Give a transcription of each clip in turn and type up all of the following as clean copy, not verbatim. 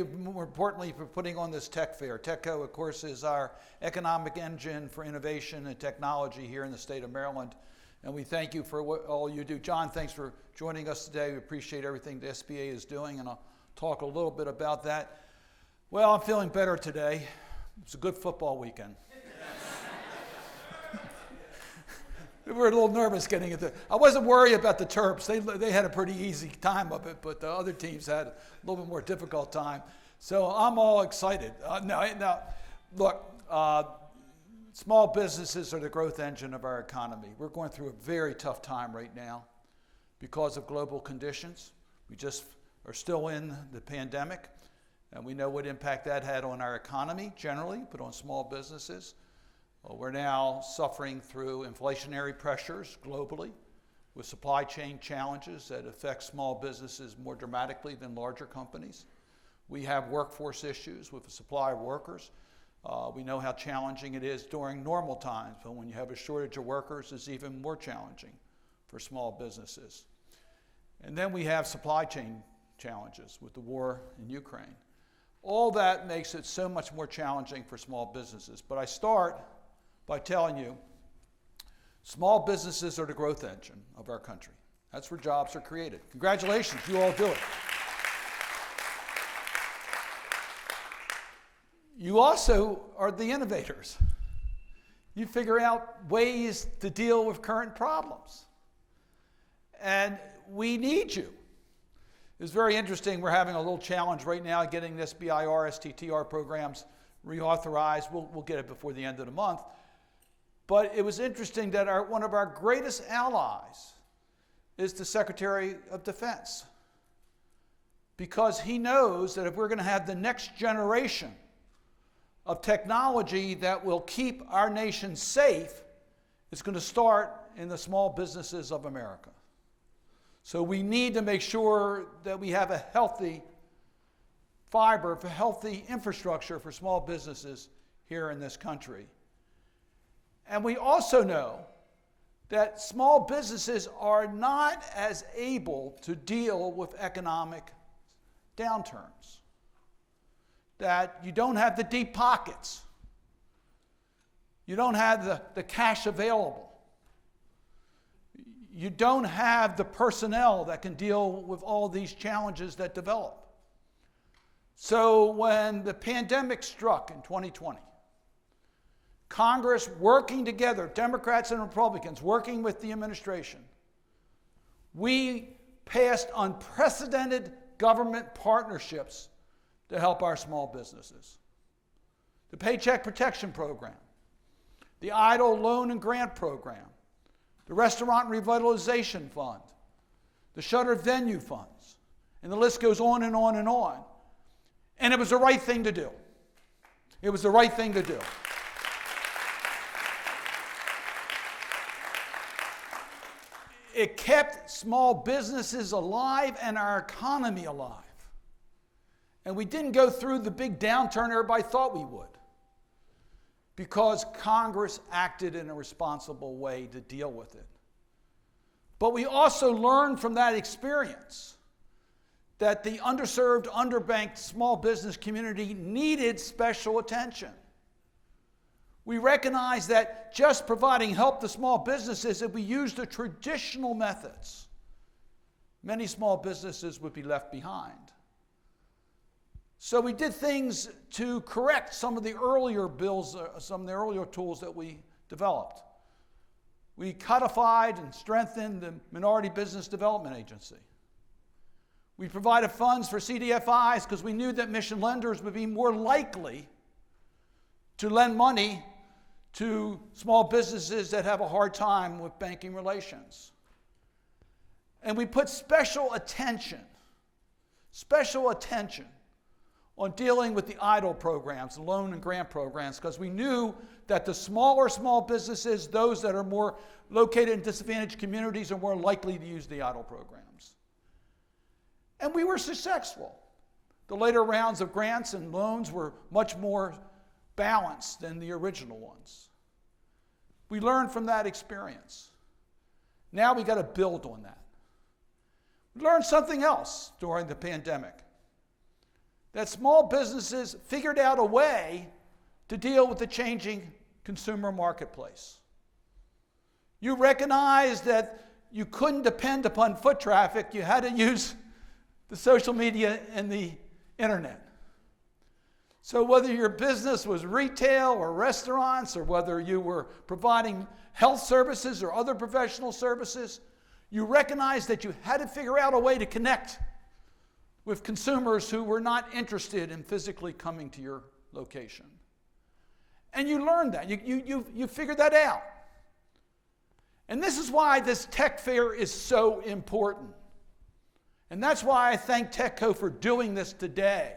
you more importantly for putting on this tech fair. TEDCO, of course, is our economic engine for innovation and technology here in the state of Maryland. And we thank you for what all you do. John, thanks for joining us today. We appreciate everything the SBA is doing, and I'll talk a little bit about that. Well, I'm feeling better today. It's a good football weekend. We were a little nervous getting into it. I wasn't worried about the Terps. They had a pretty easy time of it, but the other teams had a little bit more difficult time. So I'm all excited. Now, look, small businesses are the growth engine of our economy. We're going through a very tough time right now because of global conditions. We just are still in the pandemic, and we know what impact that had on our economy generally, but on small businesses. Well, we're now suffering through inflationary pressures globally with supply chain challenges that affect small businesses more dramatically than larger companies. We have workforce issues with the supply of workers. We know how challenging it is during normal times, but when you have a shortage of workers, it's even more challenging for small businesses. And then we have supply chain challenges with the war in Ukraine. All that makes it so much more challenging for small businesses. But I start by telling you, small businesses are the growth engine of our country. That's where jobs are created. Congratulations, you all do it. You also are the innovators. You figure out ways to deal with current problems. And we need you. It's very interesting. We're having a little challenge right now getting this BIR, STTR programs reauthorized. We'll get it before the end of the month. But it was interesting that one of our greatest allies is the Secretary of Defense, because he knows that if we're going to have the next generation of technology that will keep our nation safe, it's going to start in the small businesses of America. So we need to make sure that we have a healthy fiber for healthy infrastructure for small businesses here in this country. And we also know that small businesses are not as able to deal with economic downturns. That you don't have the deep pockets. You don't have the cash available. You don't have the personnel that can deal with all these challenges that develop. So when the pandemic struck in 2020, Congress working together, Democrats and Republicans working with the administration, we passed unprecedented government partnerships to help our small businesses. The Paycheck Protection Program, the EIDL Loan and Grant Program, the Restaurant Revitalization Fund, the Shuttered Venue Funds, and the list goes on and on and on. And it was the right thing to do. It was the right thing to do. It kept small businesses alive and our economy alive. And we didn't go through the big downturn everybody thought we would, because Congress acted in a responsible way to deal with it. But we also learned from that experience that the underserved, underbanked small business community needed special attention. We recognized that just providing help to small businesses, if we used the traditional methods, many small businesses would be left behind. So we did things to correct some of the earlier bills, some of the earlier tools that we developed. We codified and strengthened the Minority Business Development Agency. We provided funds for CDFIs because we knew that mission lenders would be more likely to lend money to small businesses that have a hard time with banking relations. And we put special attention on dealing with the EIDL programs, the loan and grant programs, because we knew that the smaller small businesses, those that are more located in disadvantaged communities, are more likely to use the EIDL programs. And we were successful. The later rounds of grants and loans were much more balanced than the original ones. We learned from that experience. Now we got to build on that. We learned something else during the pandemic. that small businesses figured out a way to deal with the changing consumer marketplace. You recognized that you couldn't depend upon foot traffic. You had to use the social media and the internet. So whether your business was retail or restaurants, or whether you were providing health services or other professional services, you recognized that you had to figure out a way to connect with consumers who were not interested in physically coming to your location. And you learned that. You figured that out. And this is why this tech fair is so important. And that's why I thank TEDCO for doing this today.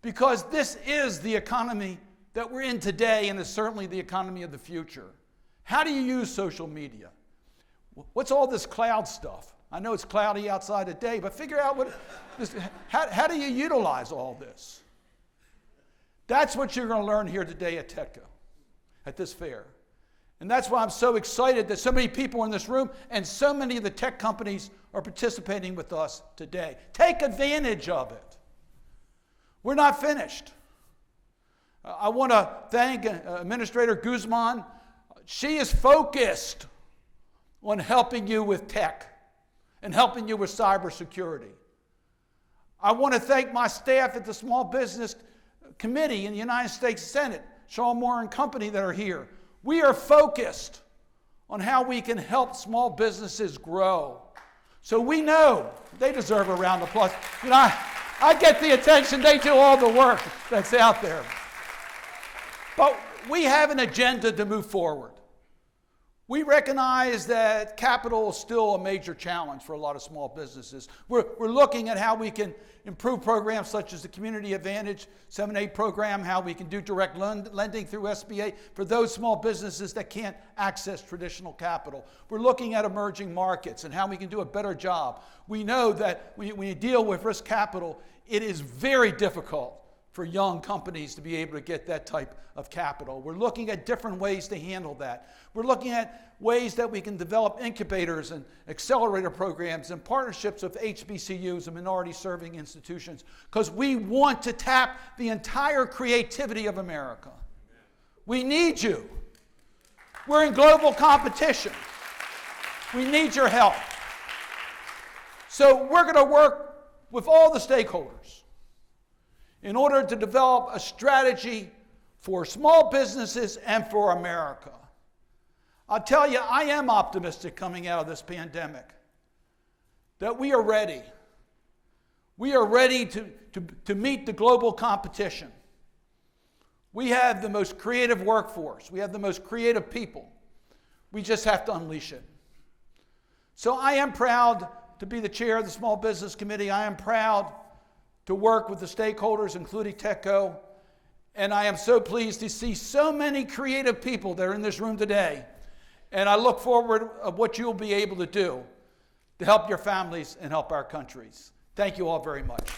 Because this is the economy that we're in today, and is certainly the economy of the future. How do you use social media? What's all this cloud stuff? I know it's cloudy outside today, but figure out how do you utilize all this? That's what you're going to learn here today at TEDCO, at this fair. And that's why I'm so excited that so many people are in this room and so many of the tech companies are participating with us today. Take advantage of it. We're not finished. I want to thank Administrator Guzman. She is focused on helping you with tech and helping you with cybersecurity. I want to thank my staff at the Small Business Committee in the United States Senate, Sean Moore and company that are here. We are focused on how we can help small businesses grow. So we know they deserve a round of applause. You know, I get the attention, they do all the work that's out there. But we have an agenda to move forward. We recognize that capital is still a major challenge for a lot of small businesses. We're looking at how we can improve programs such as the Community Advantage 7(a) program, how we can do direct lending through SBA for those small businesses that can't access traditional capital. We're looking at emerging markets and how we can do a better job. We know that when you deal with risk capital, it is very difficult for young companies to be able to get that type of capital. We're looking at different ways to handle that. We're looking at ways that we can develop incubators and accelerator programs and partnerships with HBCUs and minority serving institutions, because we want to tap the entire creativity of America. We need you. We're in global competition. We need your help. So we're going to work with all the stakeholders in order to develop a strategy for small businesses and for America. I'll tell you, I am optimistic coming out of this pandemic that we are ready. We are ready to meet the global competition. We have the most creative workforce. We have the most creative people. We just have to unleash it. So I am proud to be the chair of the Small Business Committee. I am proud to work with the stakeholders, including TEDCO. And I am so pleased to see so many creative people that are in this room today. And I look forward to what you'll be able to do to help your families and help our countries. Thank you all very much.